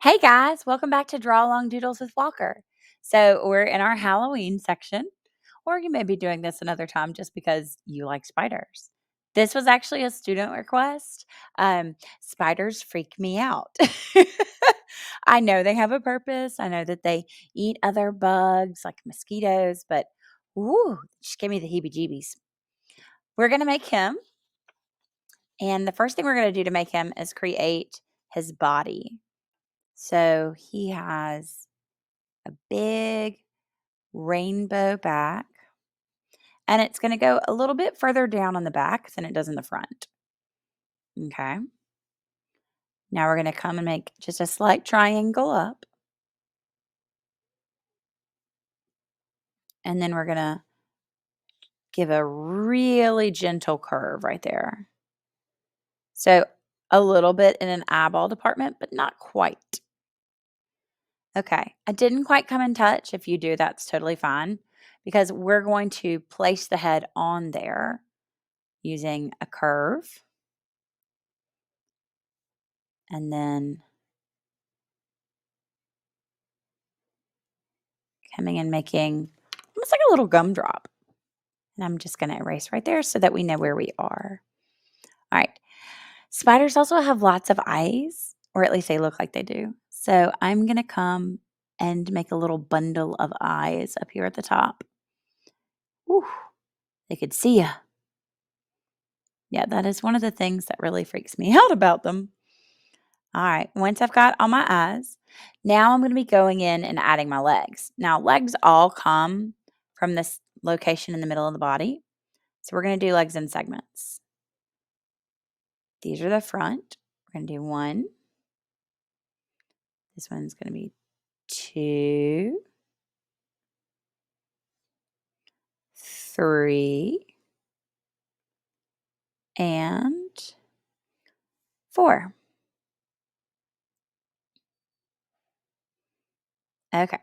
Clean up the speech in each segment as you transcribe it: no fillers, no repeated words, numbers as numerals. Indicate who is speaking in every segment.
Speaker 1: Hey guys, welcome back to Draw Along Doodles with Walker. So, we're in our Halloween section, or you may be doing this another time just because you like spiders. This was actually a student request. Spiders freak me out. I know they have a purpose. I know that they eat other bugs like mosquitoes, but ooh, just give me the heebie jeebies. We're going to make him. And the first thing we're going to do to make him is create his body. So he has a big rainbow back, and it's going to go a little bit further down on the back than it does in the front. Okay. Now we're going to come and make just a slight triangle up, and then we're going to give a really gentle curve right there. So a little bit in an eyeball department, but not quite. Okay. I didn't quite come in touch. If you do, that's totally fine because we're going to place the head on there using a curve. And then coming and making almost like a little gumdrop. And I'm just going to erase right there so that we know where we are. All right. Spiders also have lots of eyes, or at least they look like they do. So I'm going to come and make a little bundle of eyes up here at the top. Ooh, they could see you. Yeah, that is one of the things that really freaks me out about them. All right, once I've got all my eyes, now I'm going to be going in and adding my legs. Now, legs all come from this location in the middle of the body. So we're going to do legs in segments. These are the front. We're going to do one. This one's going to be two, three, and four. Okay.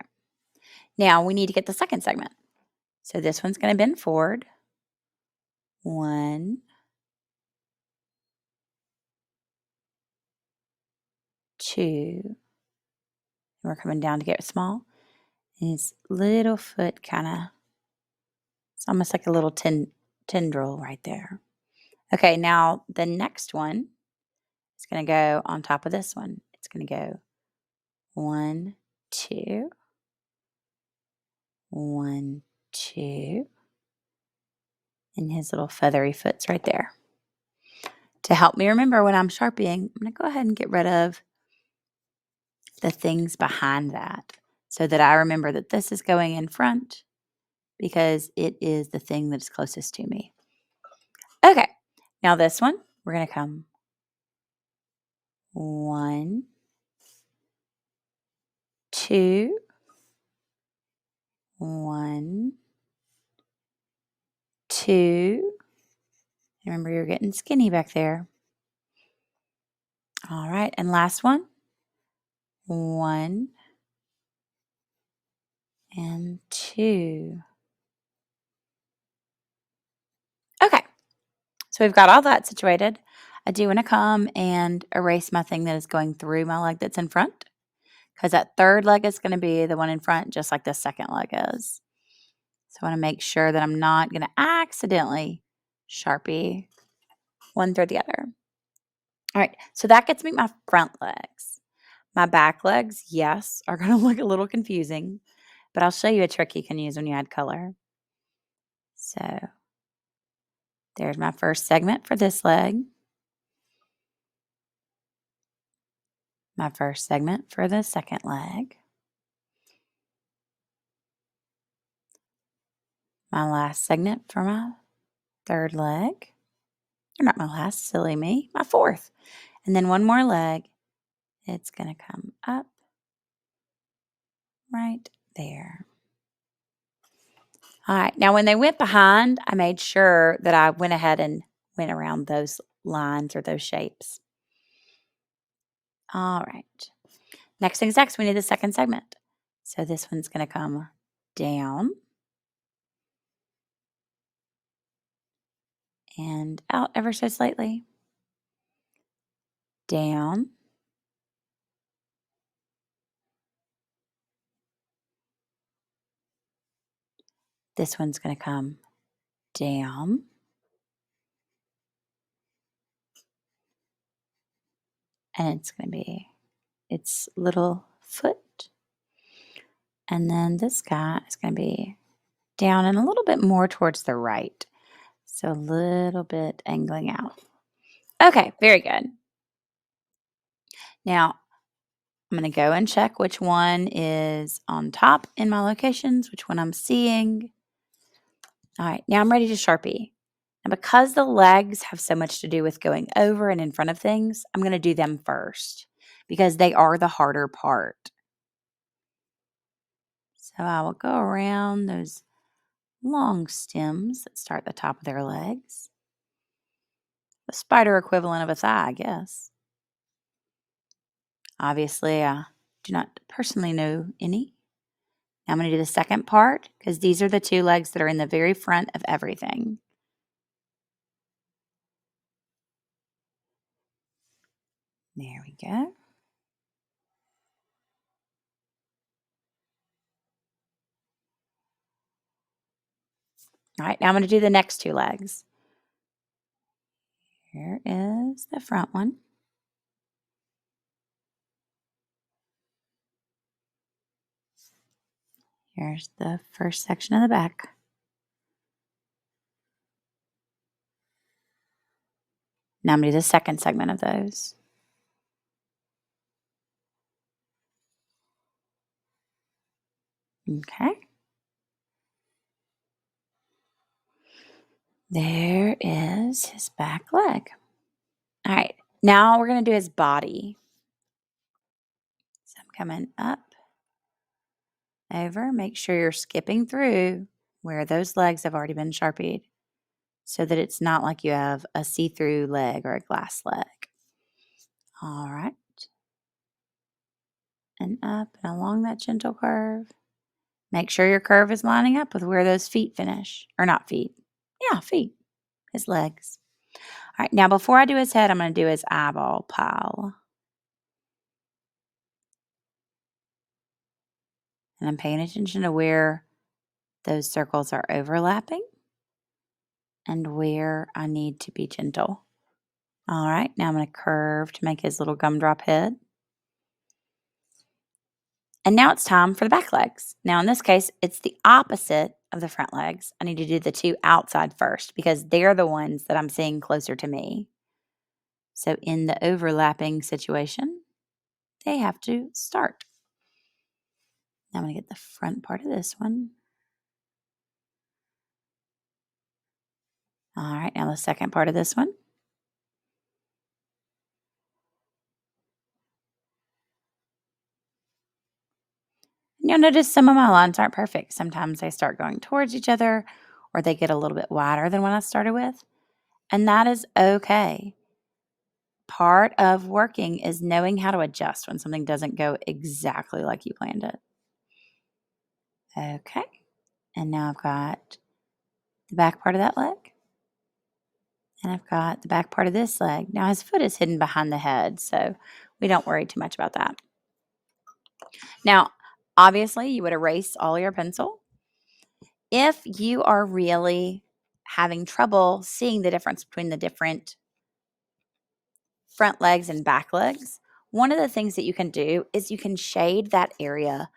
Speaker 1: Now we need to get the second segment. So this one's going to bend forward. One, two. And we're coming down to get small. And his little foot kind of, it's almost like a little tendril right there. Okay, now the next one is going to go on top of this one. It's going to go one, two, one, two, and his little feathery foot's right there. To help me remember when I'm sharpieing, I'm going to go ahead and get rid of the things behind that so that I remember that this is going in front because it is the thing that is closest to me. Okay, now this one, we're going to come one, two, one, two. Remember, you're getting skinny back there. All right, and last one. One and two. Okay, so we've got all that situated. I do want to come and erase my thing that is going through my leg that's in front because that third leg is going to be the one in front, just like the second leg is. So I want to make sure that I'm not going to accidentally Sharpie one through the other. All right, so that gets me my front legs. My back legs, yes, are going to look a little confusing, but I'll show you a trick you can use when you add color. So there's my first segment for this leg. My first segment for the second leg. My last segment for my third leg. Or not my last, silly me, my fourth. And then one more leg. It's going to come up right there. All right. Now, when they went behind, I made sure that I went ahead and went around those lines or those shapes. All right. Next thing's next. We need the second segment. So this one's going to come down and out ever so slightly. Down This one's going to come down. And it's going to be its little foot. And then this guy is going to be down and a little bit more towards the right. So a little bit angling out. Okay, very good. Now, I'm going to go and check which one is on top in my locations, which one I'm seeing. All right, now I'm ready to Sharpie. And because the legs have so much to do with going over and in front of things, I'm going to do them first because they are the harder part. So I will go around those long stems that start at the top of their legs. The spider equivalent of a thigh, I guess. Obviously, I do not personally know any. Now I'm going to do the second part because these are the two legs that are in the very front of everything. There we go. All right, now I'm going to do the next two legs. Here is the front one. Here's the first section of the back. Now I'm going to do the second segment of those. Okay. There is his back leg. All right, now we're going to do his body. So I'm coming up, over. Make sure you're skipping through where those legs have already been Sharpied so that it's not like you have a see-through leg or a glass leg. All right. And up and along that gentle curve. Make sure your curve is lining up with where those feet finish. Or not feet. Yeah, feet. His legs. All right, now before I do his head, I'm going to do his eyeball pile. And I'm paying attention to where those circles are overlapping and where I need to be gentle. All right, now I'm going to curve to make his little gumdrop head. And now it's time for the back legs. Now in this case, it's the opposite of the front legs. I need to do the two outside first because they're the ones that I'm seeing closer to me. So in the overlapping situation, they have to start. Now I'm going to get the front part of this one. All right, now the second part of this one. You'll notice some of my lines aren't perfect. Sometimes they start going towards each other or they get a little bit wider than what I started with. And that is okay. Part of working is knowing how to adjust when something doesn't go exactly like you planned it. Okay. And now I've got the back part of that leg. And I've got the back part of this leg. Now his foot is hidden behind the head, so we don't worry too much about that. Now, obviously, you would erase all your pencil. If you are really having trouble seeing the difference between the different front legs and back legs, one of the things that you can do is you can shade that area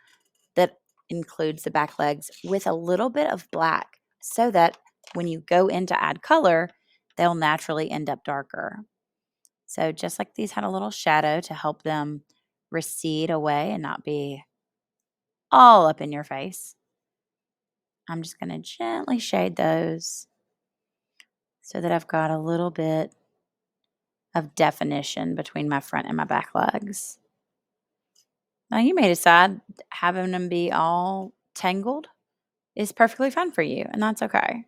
Speaker 1: that includes the back legs with a little bit of black so that when you go in to add color, they'll naturally end up darker. So just like these had a little shadow to help them recede away and not be all up in your face, I'm just going to gently shade those so that I've got a little bit of definition between my front and my back legs. Now you may decide having them be all tangled is perfectly fine for you, and that's okay.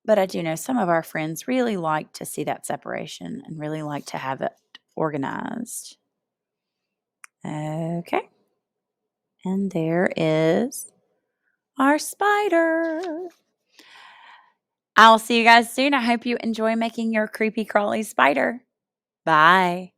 Speaker 1: But I do know some of our friends really like to see that separation and really like to have it organized. Okay. And there is our spider. I'll see you guys soon. I hope you enjoy making your creepy crawly spider. Bye.